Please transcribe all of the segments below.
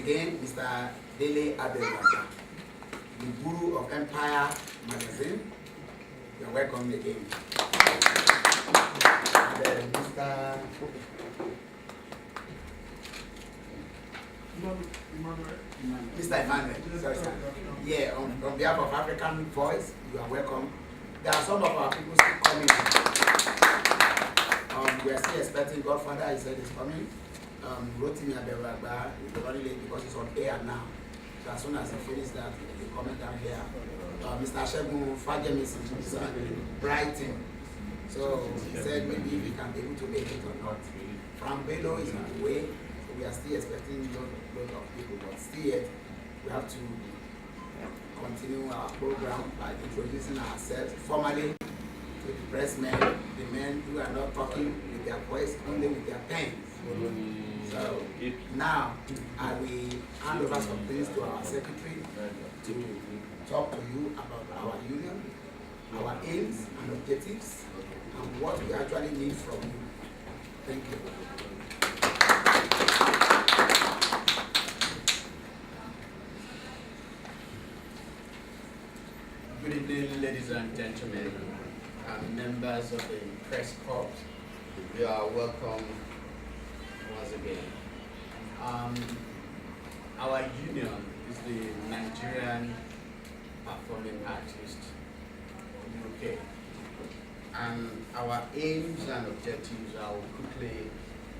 again, Mr. Dele Adessi, the guru of Empire magazine. You're welcome again. And then Mr. Emmanuel. Sorry, sir. Yeah, on behalf of African Voice, you are welcome. There are some of our people still coming. We are still expecting Godfather, he said he's coming. Rotimi Abewagba is very late because it's on air now. So as soon as he finishes that, he'll be coming down here. Mr. Shegun Fajemisi is Brighton. So he said maybe if he can be able to make it or not. From Bello is on the way. So we are still expecting a lot of people, but still yet we have to continue our program by introducing ourselves formally to the pressmen, the men who are not talking with their voice, only with their pens. So now I will hand over some things to our secretary to talk to you about our union, our aims and objectives, and what we actually need from you. Thank you. Good evening, ladies and gentlemen, and members of the press corps. You are welcome once again. Our union is the Nigerian Performing Artists UK, and our aims and objectives I will quickly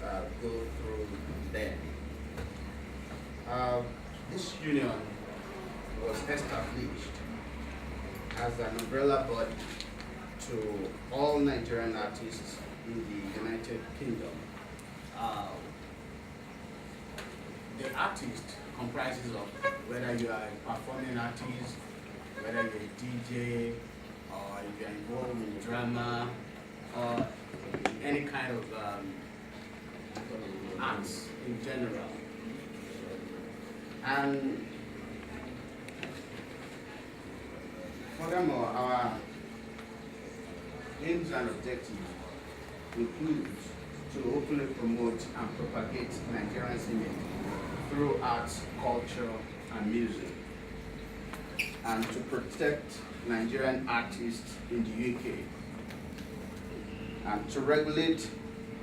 go through them. This union was established as an umbrella body to all Nigerian artists in the United Kingdom. The artist comprises of whether you are a performing artist, whether you're a DJ, or if you're involved in drama, or any kind of arts in general. And furthermore, our aims and objectives include to openly promote and propagate Nigerians' image through arts, culture, and music, and to protect Nigerian artists in the UK, and to regulate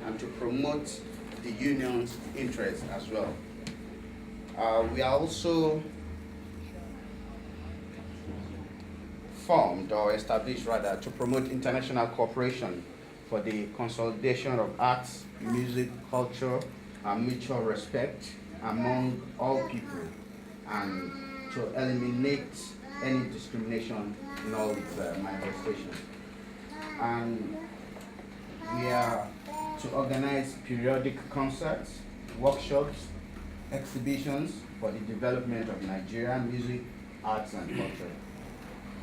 and to promote the union's interests as well. We are also formed or established rather to promote international cooperation for the consolidation of arts, music, culture, and mutual respect among all people, and to eliminate any discrimination in all its manifestations. And we are to organize periodic concerts, workshops, exhibitions for the development of Nigerian music, arts, and culture.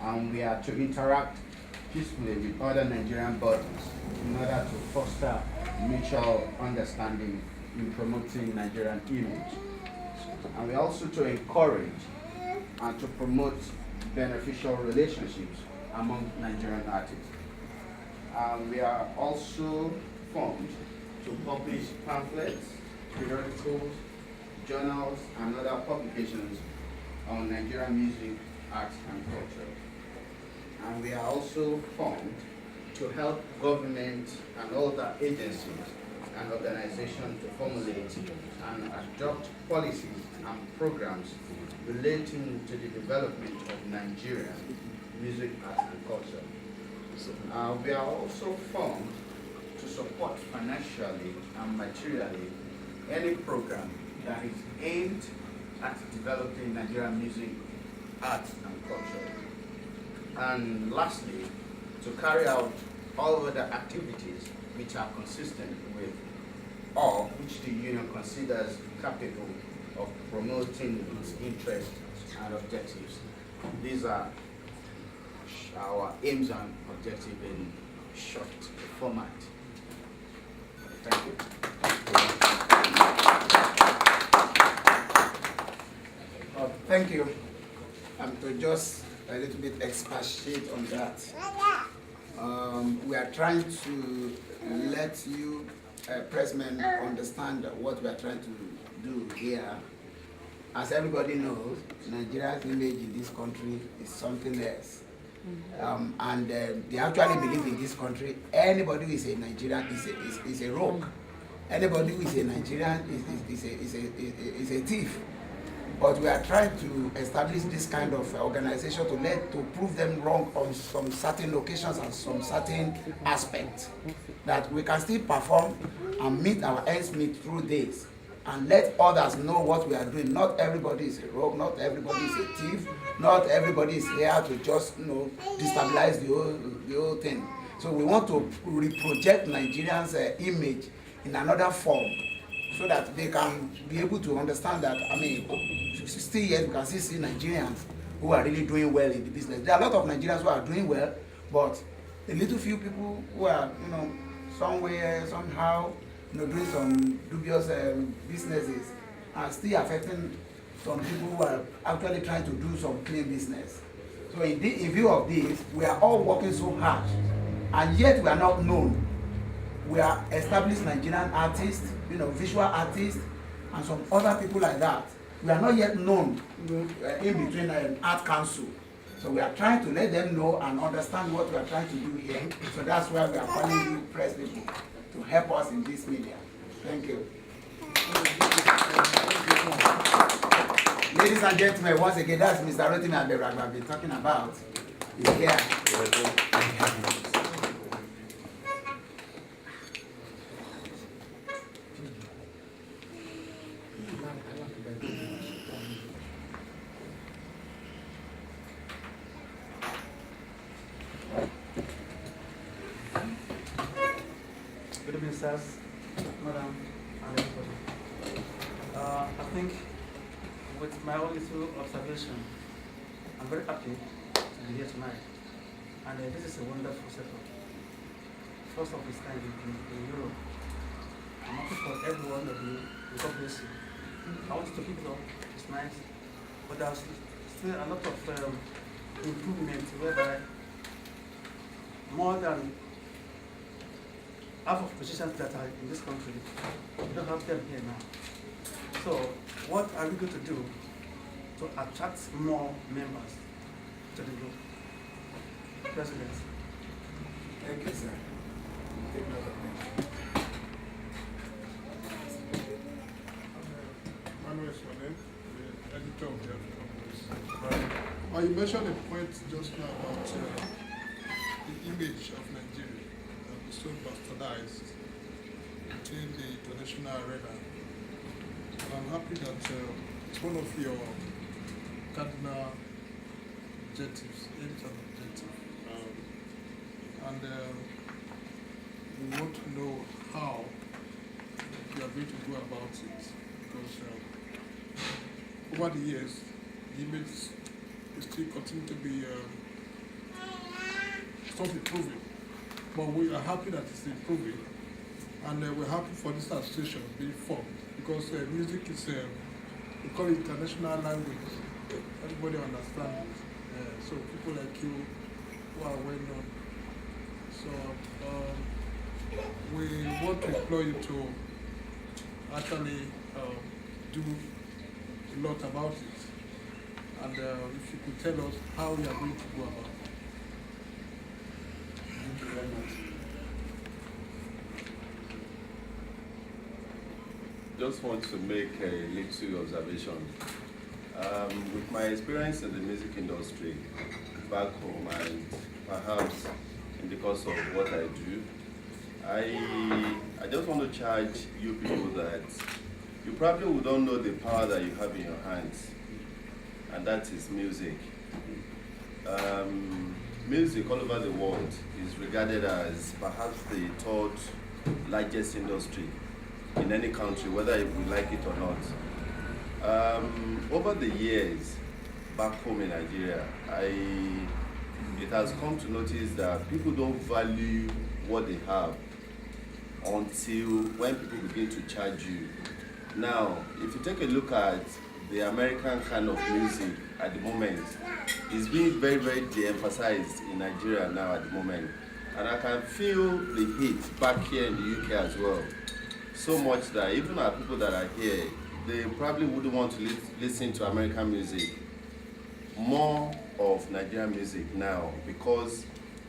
And we are to interact peacefully with other Nigerian bodies in order to foster mutual understanding in promoting Nigerian image. And we are also to encourage and to promote beneficial relationships among Nigerian artists. We are also formed to publish pamphlets, periodicals, journals, and other publications on Nigerian music, arts, and culture. And we are also formed to help government and other agencies and organizations to formulate and adopt policies and programs relating to the development of Nigerian music, arts, and culture. We are also formed to support financially and materially any program that is aimed at developing Nigerian music, arts, and culture. And lastly, to carry out all other activities which are consistent with or which the union considers capable of promoting its interests and objectives. These are our aims and objectives in short format. Thank you. Thank you. To just a little bit expatiate on that. We are trying to let you pressmen understand what we are trying to do here. as everybody knows, Nigeria's image in this country is something else. And they actually believe in this country, anybody who is a Nigerian is a rogue. Anybody who is a Nigerian is a thief. But we are trying to establish this kind of organization to prove them wrong on some certain locations and some certain aspects, that we can still perform and meet our ends meet through this, and let others know what we are doing. Not everybody is a rogue, not everybody is a thief, not everybody is here to just destabilize the whole thing. So we want to reproject Nigerians' image in another form, so that they can be able to understand that, 60 years we can still see Nigerians who are really doing well in the business. There are a lot of Nigerians who are doing well, but a little few people who are, somewhere, somehow, doing some dubious businesses are still affecting some people who are actually trying to do some clean business. So in view of this, we are all working so hard, and yet we are not known. We are established Nigerian artists, visual artists, and some other people like that. We are not yet known in between art council. So we are trying to let them know and understand what we are trying to do here. So that's why we are calling you press people to help us in this media. Thank you. Ladies and gentlemen, once again, that's Mr. Rotimi Aberagba I've been talking about. He's here. Good evening, sirs, madam, and everybody. I think with my own little observation, I'm very happy to be here tonight. And this is a wonderful setup. First of its kind in Europe. I'm happy for every one of you. God bless you. I want you to keep it up. It's nice. But there's still a lot of improvement whereby more than half of positions that are in this country, we don't have them here now. So what are we going to do to attract more members to the group? President. Thank you, sir. Take note of that. Manuel Swanen, the editor of the you mentioned a point just now about the image of Nigeria that is so bastardized in the international arena. I'm happy that it's one of your cardinal objectives, aims and objectives. We want to know how you are going to go about it, because over the years, the image is still continue to be still improving. But we are happy that it's improving, and we're happy for this association being formed, because music is, we call it international language. Everybody understands it. So people like you who are well known. So we want to employ you to actually do a lot about it. And if you could tell us how you are going to go about it. Thank you very much. Just want to make a little observation. With my experience in the music industry back home, and perhaps in the course of what I do, I just want to charge you people that you probably don't know the power that you have in your hands, and that is music. Music all over the world is regarded as perhaps the third largest industry in any country, whether we like it or not. Over the years, back home in Nigeria, it has come to notice that people don't value what they have until when people begin to charge you. Now, if you take a look at the American kind of music at the moment, it's being very, very de-emphasized in Nigeria now at the moment. And I can feel the heat back here in the UK as well. So much that even our people that are here, they probably wouldn't want to listen to American music, more of Nigerian music now, because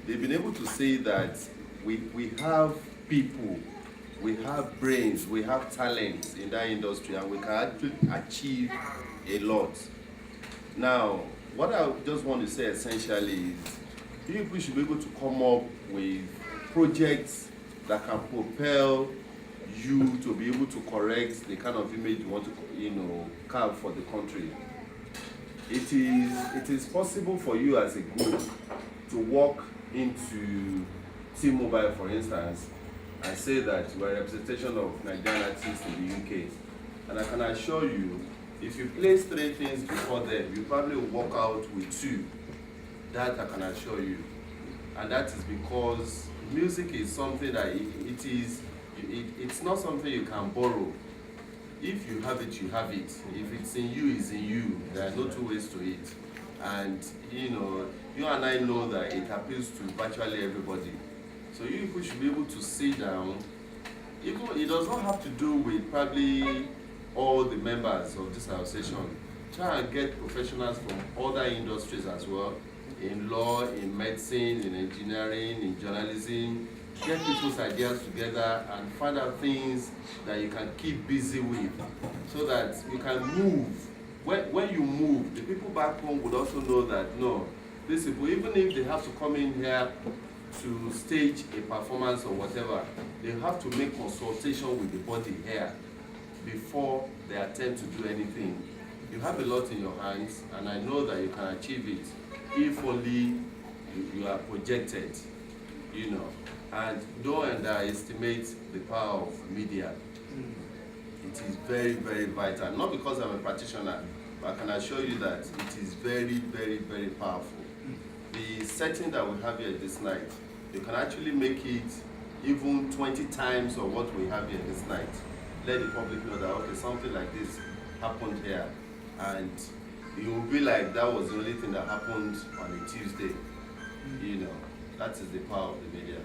they've been able to see that we have people, we have brains, we have talent in that industry, and we can actually achieve a lot. Now, what I just want to say essentially is, people should be able to come up with projects that can propel you to be able to correct the kind of image you want to, carve for the country. It is possible for you as a group to walk into T-Mobile, for instance, and say that you are a representation of Nigerian artists in the UK. And I can assure you, if you place 3 things before them, you probably walk out with 2. That I can assure you. And that is because music is something that it's not something you can borrow. If you have it, you have it. If it's in you, it's in you. There are no 2 ways to it. And you and I know that it appeals to virtually everybody. So you people should be able to sit down. Even it does not have to do with probably all the members of this association. Try and get professionals from other industries as well, in law, in medicine, in engineering, in journalism. Get people's ideas together and find out things that you can keep busy with, so that you can move. When you move, the people back home would also know that, no, these people, even if they have to come in here to stage a performance or whatever, they have to make consultation with the body here before they attempt to do anything. You have a lot in your hands, and I know that you can achieve it if only you are projected, and don't underestimate the power of media. It is very, very vital. Not because I'm a practitioner, but I can assure you that it is very, very, very powerful. The setting that we have here this night, you can actually make it even 20 times of what we have here this night. Let the public know that, okay, something like this happened here, and it will be like that was the only thing that happened on a Tuesday. That is the power of the media.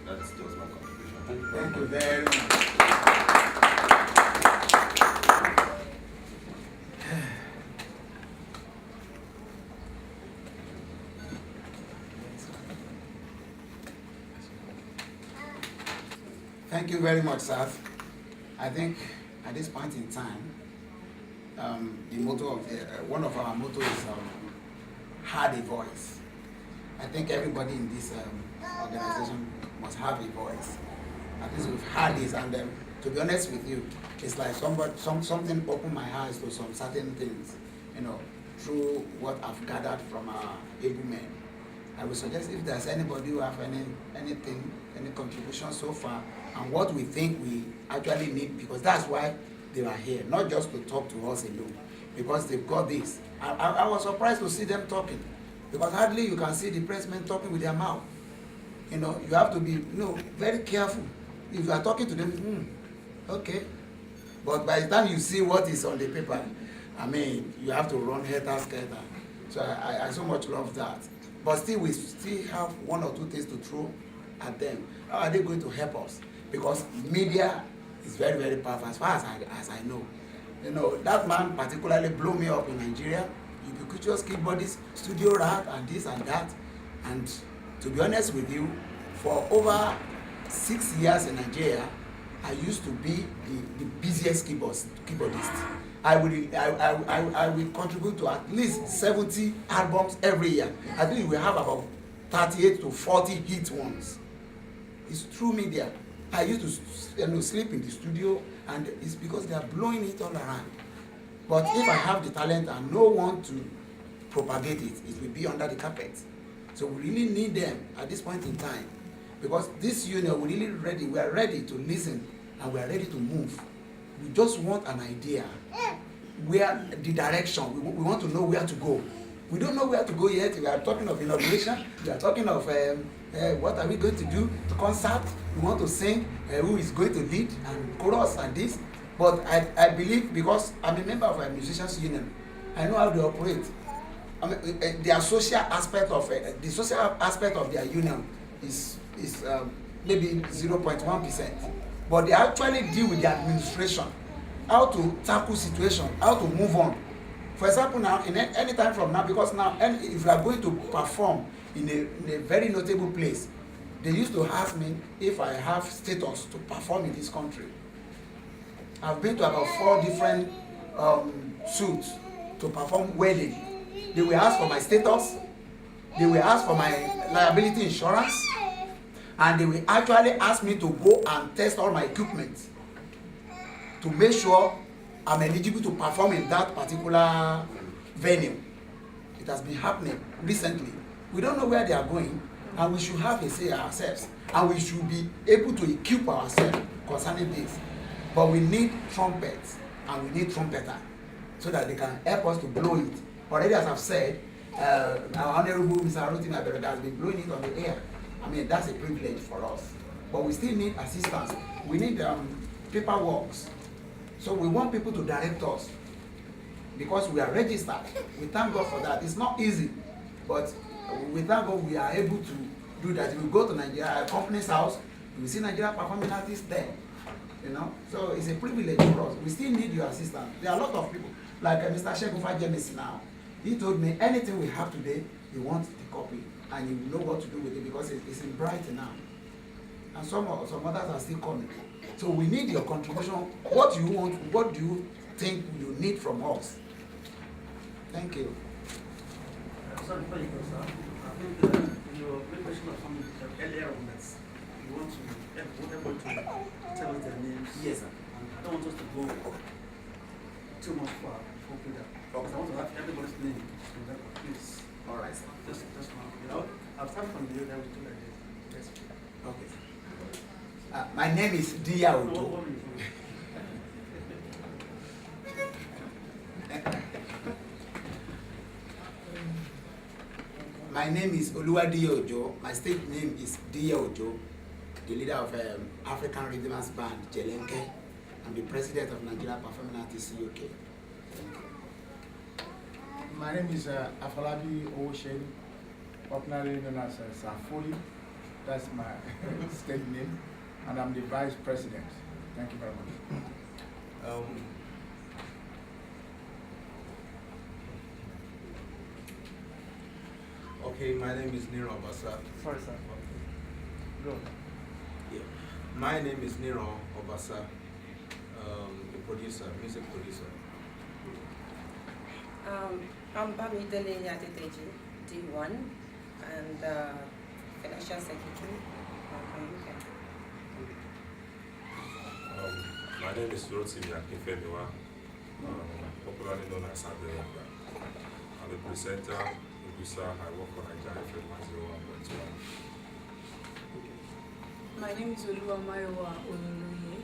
That's just my contribution. Thank you very much. Thank you very much, sir. I think at this point in time, the motto of one of our mottos is "Had a voice." I think everybody in this organization must have a voice. At least we've had this, and to be honest with you, it's like something opened my eyes to some certain things, through what I've gathered from our able men. I would suggest if there's anybody who have anything, any contribution so far, and what we think we actually need, because that's why they are here, not just to talk to us alone, because they've got this. I was surprised to see them talking, because hardly you can see the pressmen talking with their mouth. You have to be very careful. If you are talking to them, okay. But by the time you see what is on the paper, you have to run helter-skelter. So I so much love that. But still, we still have 1 or 2 things to throw at them. How are they going to help us? Because media is very, very powerful as far as I know. That man particularly blew me up in Nigeria. Ubiquitous keyboardist, studio rat, and this and that. And to be honest with you, for over 6 years in Nigeria, I used to be the busiest keyboardist. I will contribute to at least 70 albums every year. I think we have about 38 to 40 hit ones. It's through media. I used to sleep in the studio, and it's because they are blowing it all around. But if I have the talent and no one to propagate it, it will be under the carpet. So we really need them at this point in time, because this union, we are ready to listen, and we are ready to move. We just want an idea, where the direction, we want to know where to go. We don't know where to go yet. We are talking of inauguration, we are talking of what are we going to do, concert, we want to sing, who is going to lead, and chorus and this. But I believe, because I'm a member of a musicians union, I know how they operate. Their social aspect of the social aspect of their union is maybe 0.1%, but they actually deal with the administration. how to tackle situation, how to move on. For example, now, any time from now, because now, if you are going to perform in a very notable place, they used to ask me if I have status to perform in this country. I've been to about 4 different suits to perform wedding. They will ask for my status, they will ask for my liability insurance, and they will actually ask me to go and test all my equipment to make sure I'm eligible to perform in that particular venue. It has been happening recently. We don't know where they are going, and we should have a say ourselves, and we should be able to equip ourselves concerning this. But we need trumpets and we need trumpeter so that they can help us to blow it. Already, as I've said, our Honorable Mr. Rotimi Aberega has been blowing it on the air. I mean, that's a privilege for us. But we still need assistance. We need paperwork. So we want people to direct us because we are registered. We thank God for that. It's not easy, but we thank God we are able to do that. If we go to Nigeria, a company's house, we see Nigerian Performing artists there. You know, so it's a privilege for us. We still need your assistance. There are a lot of people, like Mr. Shegun Fajemisi now. He told me anything we have today, he wants the copy, and he will know what to do with it because it's in Brighton now. And some others are still coming. So we need your contribution. What do you want? What do you think you need from us? Thank you. Sorry, before you go, sir. I think your question of something earlier on that you want to everyone to tell us their names. Yes, sir. And I don't want us to go too much far before we do that. Because I want to have everybody's name in that, please. All right, sir. Just now. You know, I've started from you, then we do like this. Yes. Okay. My name is Dia Ojo. My name is Oluwadiye Ojo. My stage name is Dia Ojo, the leader of African Rhythms Band, Jelenke. I'm the president of Nigerian Performing Artists UK. My name is Afolabi Owoshen, popularly known as Safoli. That's my stage name, and I'm the vice president. Thank you very much. Okay, my name is Niro Obasa. Sorry, sir. Go. Yeah. My name is Niro Obasa, the producer, music producer. I'm Bamidele Yadeteji, D1, and financial secretary of UK. My name is Rotimi Akinfemiwa, popularly known as Aberega. I'm a presenter, producer. I work for Nigerian Performing. My name is Oluwa Mayowa Oluluye.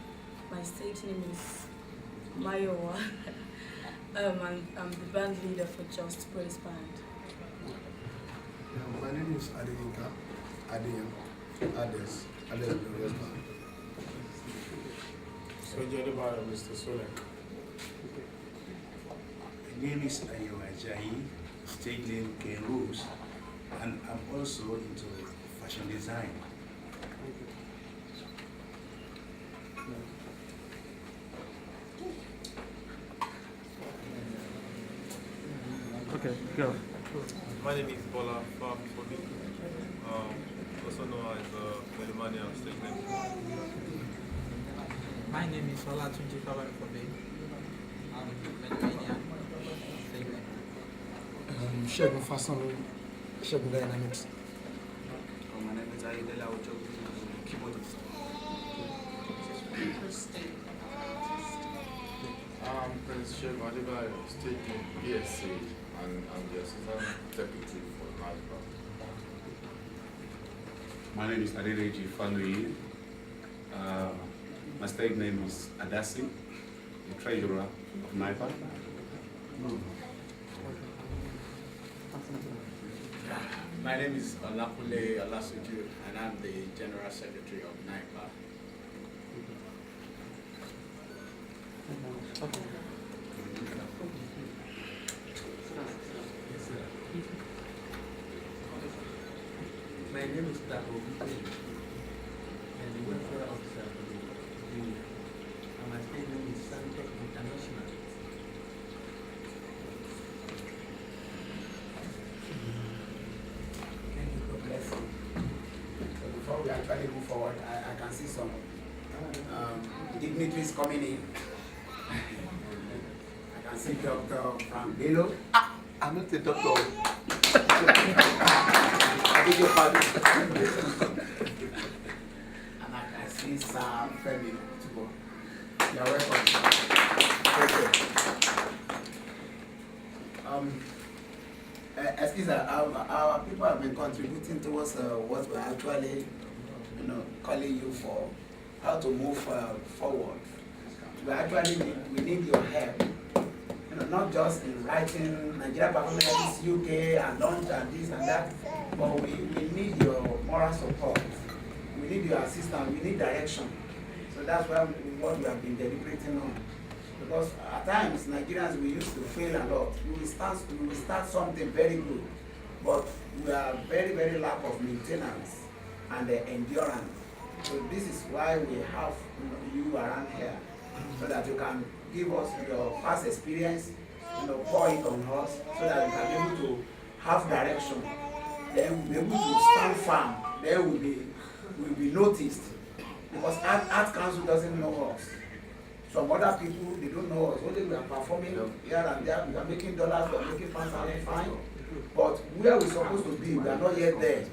My stage name is Mayowa. I'm the band leader for Just Praise Band. My name is Adeyinka Adeyem Ades Glorious Band. So, Mr. Solek. My name is Ayo Ajayi, stage name Ken Rose, and I'm also into fashion design. Okay, go. My name is Bola Fabi, also known as Melomania stage name. My name is Olatunji Fabi. I'm Melomania stage name. Shegun Fasano, Shegun Dynamics. My name is Ayodele Ojo, keyboardist. I'm Prince Sheikh Adebayo, stage name BSC, and I'm the assistant deputy for NIPA. My name is Adereji Fanuyi. My stage name is Adassi, the treasurer of NIPA. My name is Olakule Olasuju, and I'm the general secretary of NIPA. My name is Dabo and the welfare officer for the union. And my state name is Santek Vita. move forward. I can see some dignitaries coming in. I can see Dr. Frank Bello. I'm not a doctor. I beg your pardon. And I can see Sam Femi. You're welcome. Excuse me, our people have been contributing towards what we're actually, calling you for, how to move forward. We need your help. Not just in writing Nigerian Performing UK and launch and this and that, but we need your moral support. We need your assistance. We need direction. So that's what we have been deliberating on. Because at times, Nigerians, we used to fail a lot. We will start something very good, but we are very, very lack of maintenance and endurance. So this is why we have you around here, so that you can give us your past experience, pour it on us, so that we can be able to have direction. Then we'll be able to stand firm. Then we'll be noticed. Because Art Council doesn't know us. Some other people, they don't know us. Only we are performing here and there. We are making dollars, we are making pounds, fine. But where we're supposed to be, we are not yet there.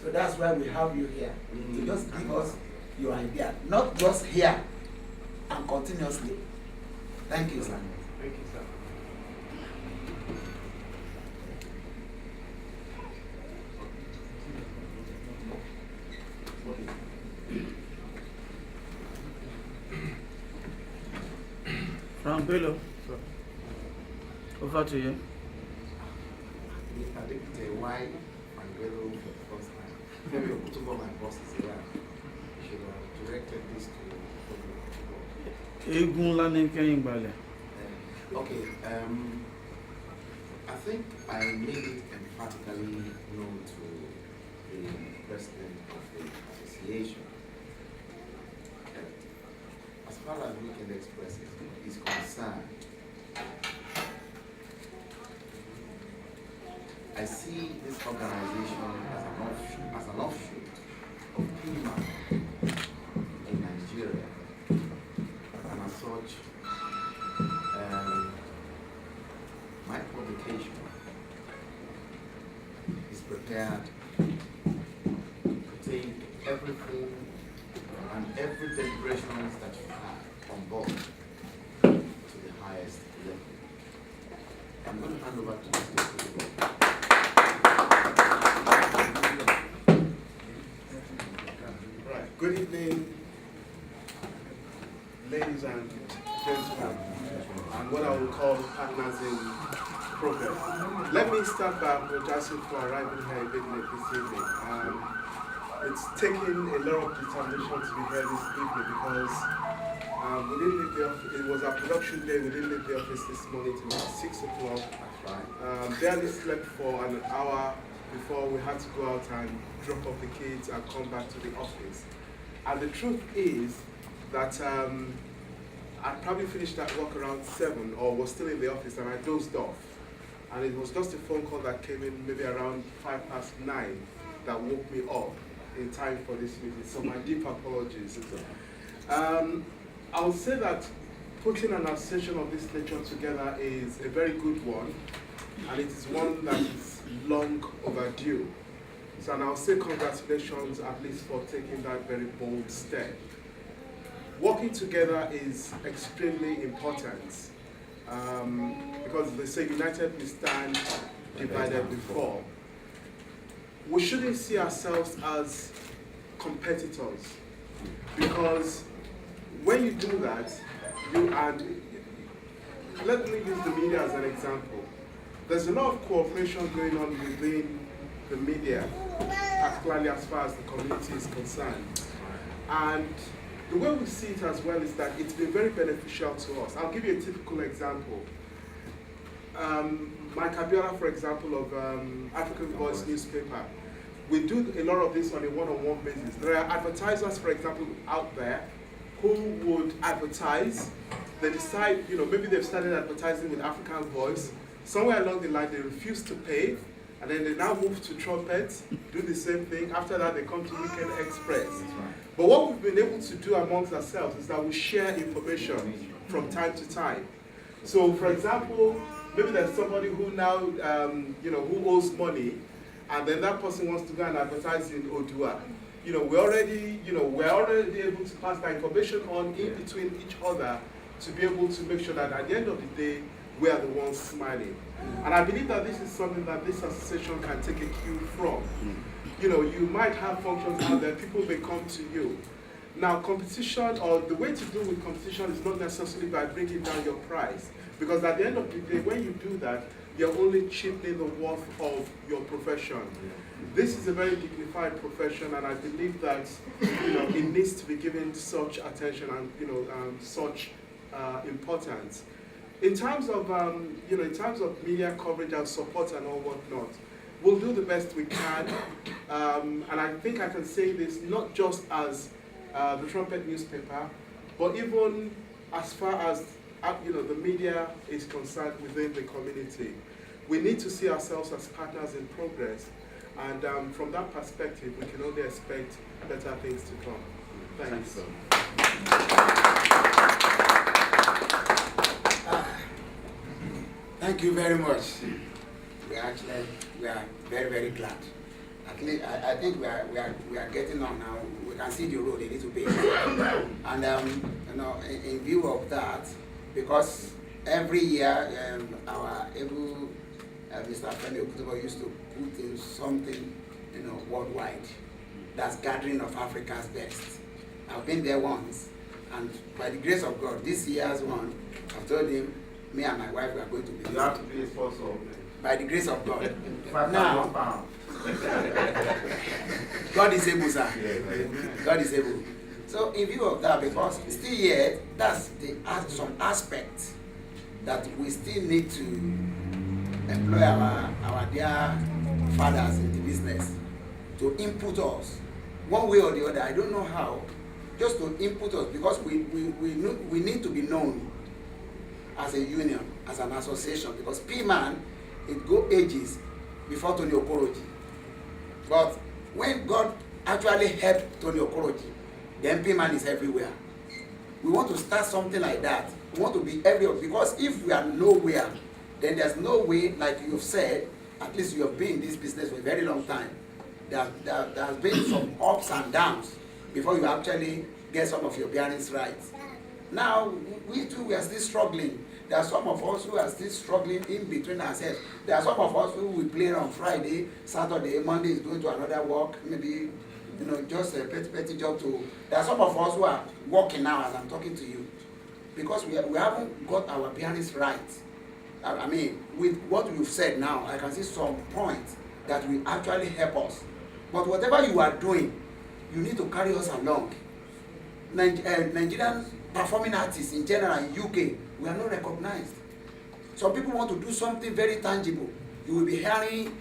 So that's why we have you here. To just give us your idea. Not just here and continuously. Thank you, sir. Thank you, sir. Frank Bello, over to you. I think why Frank Bello for the first time. Maybe put over my boss is here. You should have directed this to Okay, I think I made it emphatically known to the president of the association. As far as Weekend Express is concerned, I see this organization as an offshoot of NIPA in Nigeria, and as such, my publication is prepared to take everything and every deliberations that you have on board to the highest level. I'm going to hand over to Mr. Right. Good evening, ladies and gentlemen, and what I will call partners in progress. Let me start by apologizing for arriving here a bit late this evening. It's taken a lot of determination to be here this evening because we didn't leave the office. It was our production day. We didn't leave the office this morning till about 6 o'clock. Barely slept for an hour before we had to go out and drop off the kids and come back to the office. And the truth is that I probably finished that work around 7 or was still in the office and I dozed off. And it was just a phone call that came in maybe around 9:05 that woke me up in time for this meeting. So my deep apologies. I would say that putting an association of this nature together is a very good one, and it is one that is long overdue. So and I'll say congratulations at least for taking that very bold step. Working together is extremely important because they say united we stand, divided we fall. We shouldn't see ourselves as competitors because when you do that, let me use the media as an example. There's a lot of cooperation going on within the media, particularly as far as the community is concerned. And the way we see it as well is that it's been very beneficial to us. I'll give you a typical example. Mike Abiola, for example, of African Voice newspaper, we do a lot of this on a one-on-one basis. There are advertisers, for example, out there who would advertise. They decide, maybe they've started advertising with African Voice. Somewhere along the line, they refuse to pay. and then they now move to trumpet, do the same thing. After that, they come to Weekend Express. But what we've been able to do amongst ourselves is that we share information from time to time. So, for example, maybe there's somebody who now, who owes money, and then that person wants to go and advertise in Odua. We're already able to pass that information on in between each other to be able to make sure that at the end of the day, we are the ones smiling. And I believe that this is something that this association can take a cue from. You might have functions out there, people may come to you. Now, competition, or the way to do with competition is not necessarily by bringing down your price, because at the end of the day, when you do that, you're only cheapening the worth of your profession. This is a very dignified profession, and I believe that it needs to be given such attention and such importance. In terms of media coverage and support and all whatnot, we'll do the best we can, and I think I can say this not just as the Trumpet newspaper, but even as far as the media is concerned within the community. We need to see ourselves as partners in progress, and from that perspective, we can only expect better things to come. Thanks. Thank you very much. We are very, very glad. At least I think we are getting on now. We can see the road a little bit, and in view of that, because every year our able Mr. Femi Okutobo used to put in something worldwide. That's gathering of Africa's best. I've been there once, and by the grace of God, this year's one, I've told him, me and my wife, we are going to be. You have to be a sponsor. By the grace of God. Now, God is able, sir. God is able. So in view of that, because still yet, that's some aspects that we still need to employ our dear fathers in the business to input us one way or the other. I don't know how, just to input us, because we need to be known as a union, as an association, because P-Man, it go ages before Tony Okoroji. But when God actually helped Tony Okoroji, then P-Man is everywhere. We want to start something like that. We want to be everywhere, because if we are nowhere, then there's no way, like you've said, at least you have been in this business for a very long time. There has been some ups and downs before you actually get some of your bearings right. Now, we too, we are still struggling. There are some of us who are still struggling in between ourselves. There are some of us who will play on Friday, Saturday, Monday is going to another work, maybe just a petty job to. There are some of us who are working now as I'm talking to you, because we haven't got our bearings right. I mean, with what you've said now, I can see some points that will actually help us. But whatever you are doing, you need to carry us along. Nigerian performing artists in general in UK, we are not recognized. Some people want to do something very tangible. You will be hearing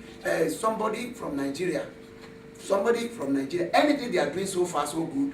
somebody from Nigeria. Anything they are doing so far so good,